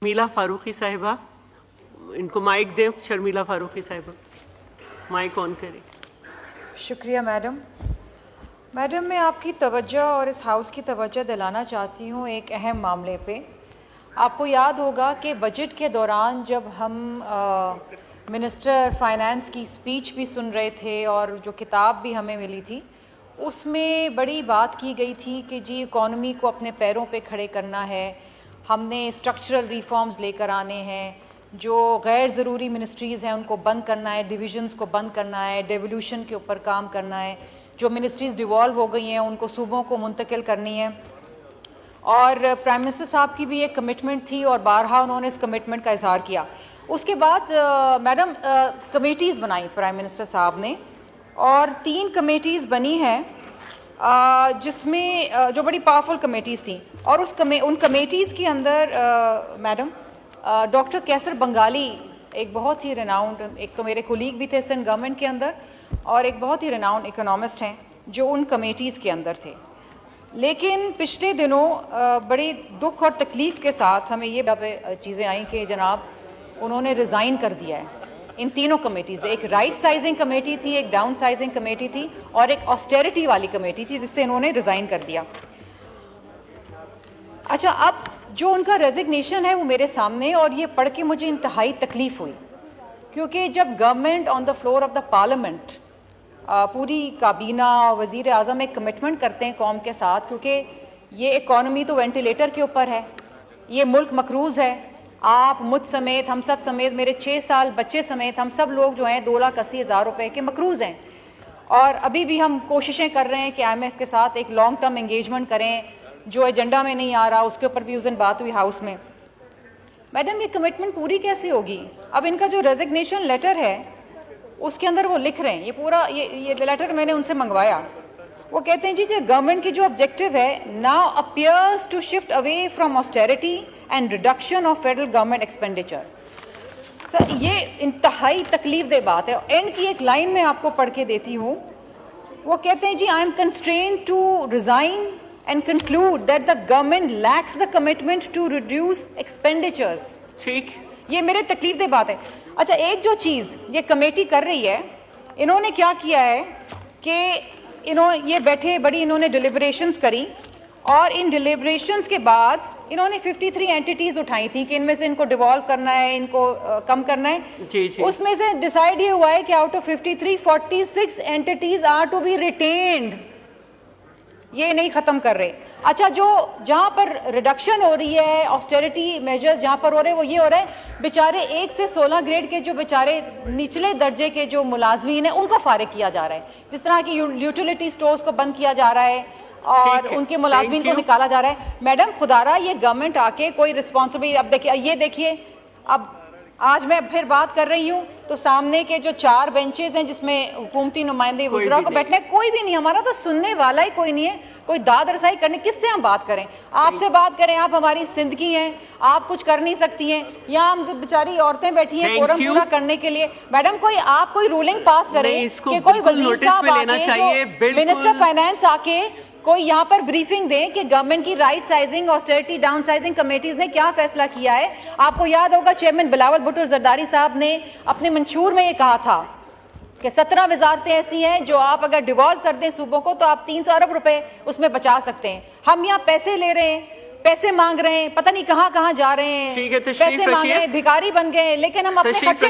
शर्मिला फारूकी साहिबा, इनको माइक दें। शर्मिला फारूकी साहिबा, माइक ऑन करें। शुक्रिया मैडम। मैडम, मैं आपकी तवज्जो और इस हाउस की तवज्जो दिलाना चाहती हूँ एक अहम मामले पे। आपको याद होगा कि बजट के दौरान जब हम मिनिस्टर फाइनेंस की स्पीच भी सुन रहे थे और जो किताब भी हमें मिली थी, उसमें बड़ी बात की गई थी कि जी इकॉनमी को अपने पैरों पे खड़े करना है, हमने स्ट्रक्चरल रिफॉर्म्स लेकर आने हैं, जो गैर ज़रूरी मिनिस्ट्रीज़ हैं उनको बंद करना है, डिविजन्स को बंद करना है, डेवोल्यूशन के ऊपर काम करना है, जो मिनिस्ट्रीज़ डिवॉल्व हो गई हैं उनको सूबों को मुंतकिल करनी है। और प्राइम मिनिस्टर साहब की भी एक कमिटमेंट थी और बारहा उन्होंने इस कमिटमेंट का इजहार किया। उसके बाद मैडम कमेटीज़ बनाई प्राइम मिनिस्टर साहब ने, और 3 कमेटीज़ बनी हैं जिसमें जो बड़ी पावरफुल कमेटीज़ थी, और उन कमेटीज़ के अंदर मैडम डॉक्टर कैसर बंगाली एक बहुत ही रेनाउंड, एक तो मेरे कोलीग भी थे सिंध गवर्नमेंट के अंदर और एक बहुत ही रेनाउंड इकोनॉमिस्ट हैं जो उन कमेटीज़ के अंदर थे। लेकिन पिछले दिनों बड़ी दुख और तकलीफ़ के साथ हमें ये चीज़ें आई कि जनाब उन्होंने रिज़ाइन कर दिया है इन तीनों कमेटीज़। एक राइट साइजिंग कमेटी थी, एक डाउन साइजिंग कमेटी थी और एक ऑस्टेरिटी वाली कमेटी थी जिससे इन्होंने रिज़ाइन कर दिया। अच्छा, अब जो उनका रेजिग्नेशन है वो मेरे सामने, और ये पढ़ के मुझे इंतहाई तकलीफ़ हुई, क्योंकि जब government on the floor of the parliament पूरी काबीना वज़ीर आज़म एक कमिटमेंट करते हैं कौम के साथ, क्योंकि ये इकॉनमी तो वेंटिलेटर के ऊपर है, ये मुल्क मकरूज़ है, आप मुझ समेत, हम सब समेत, मेरे 6 साल बच्चे समेत हम सब लोग जो हैं 2,80,000 रुपए के मकरूज़ हैं। और अभी भी हम कोशिशें कर रहे हैं कि IMF के साथ एक लॉन्ग टर्म एंगेजमेंट करें, जो एजेंडा में नहीं आ रहा, उसके ऊपर भी उस दिन बात हुई हाउस में। मैडम, ये कमिटमेंट पूरी कैसे होगी? अब इनका जो रेजिग्नेशन लेटर है उसके अंदर वो लिख रहे हैं, ये पूरा ये लेटर मैंने उनसे मंगवाया, वो कहते हैं जी गवर्नमेंट की जो ऑब्जेक्टिव है now appears to shift away from austerity and reduction of federal government expenditure. Sir, ये इंतहाई तकलीफ दे बात है। एंड की एक लाइन में आपको पढ़ के देती हूँ, वो कहते हैं जी I am constrained to resign and conclude that the government lacks the commitment to reduce expenditures। ठीक, ये मेरे तकलीफ दे बात है। अच्छा, एक जो चीज़ ये कमेटी कर रही है, इन्होंने क्या किया है कि ये बैठे बड़ी इन्होंने डिलिब्रेशंस करी, और इन डिलिब्रेशंस के बाद इन्होंने 53 एंटिटीज़ उठाई थी कि इनमें से इनको डिवॉल्व करना है, इनको कम करना है। जी जी। उसमें से डिसाइड ये हुआ है कि out of 53 46 entities are to be retained, ये नहीं ख़त्म कर रहे। अच्छा, जो जहाँ पर रिडक्शन हो रही है, ऑस्टेरिटी मेजर्स जहाँ पर हो रहे हैं, वो ये हो रहा है बेचारे 1 से 16 ग्रेड के जो बेचारे निचले दर्जे के जो मुलाजमीन हैं उनको फारिग किया जा रहा है, जिस तरह की यूटिलिटी स्टोर्स को बंद किया जा रहा है और उनके मुलाजमीन को निकाला जा रहा है। मैडम, खुदारा ये गवर्नमेंट आके कोई रिस्पॉन्सिबिलिटी, अब देखिए, ये देखिए, अब आज मैं फिर बात कर रही हूँ तो सामने के जो 4 बेंचेज हैं जिसमें हुकूमती नुमाइंदे वज़रा को बैठने, कोई भी नहीं, हमारा तो सुनने वाला ही कोई नहीं है, कोई दाद रसाई करने, किससे हम बात करें? आपसे बात करें, आप हमारी सिंध की हैं, आप कुछ कर नहीं सकती हैं, यहाँ हम जो बेचारी औरतें बैठी हैं कोरम पूरा करने के लिए। मैडम, आप कोई रूलिंग पास करें कि कोई वज़ीर साहब आके, मिनिस्टर फाइनेंस आके कोई यहाँ पर ब्रीफिंग दें कि गवर्नमेंट की right sizing, austerity, down sizing committees ने क्या फैसला किया है। आपको याद होगा चेयरमैन बिलावल भुट्टो जरदारी साहब ने अपने मंशूर में ये कहा था कि 17 वजारतें ऐसी हैं जो आप अगर डिवॉल्व कर दें सूबों को तो आप 300 अरब रुपए उसमें बचा सकते हैं। हम यहाँ पैसे ले रहे हैं, पैसे मांग रहे हैं, पता नहीं कहाँ कहाँ जा रहे हैं, पैसे मांग रहे हैं, भिखारी बन गए, लेकिन हम अपने खर्चे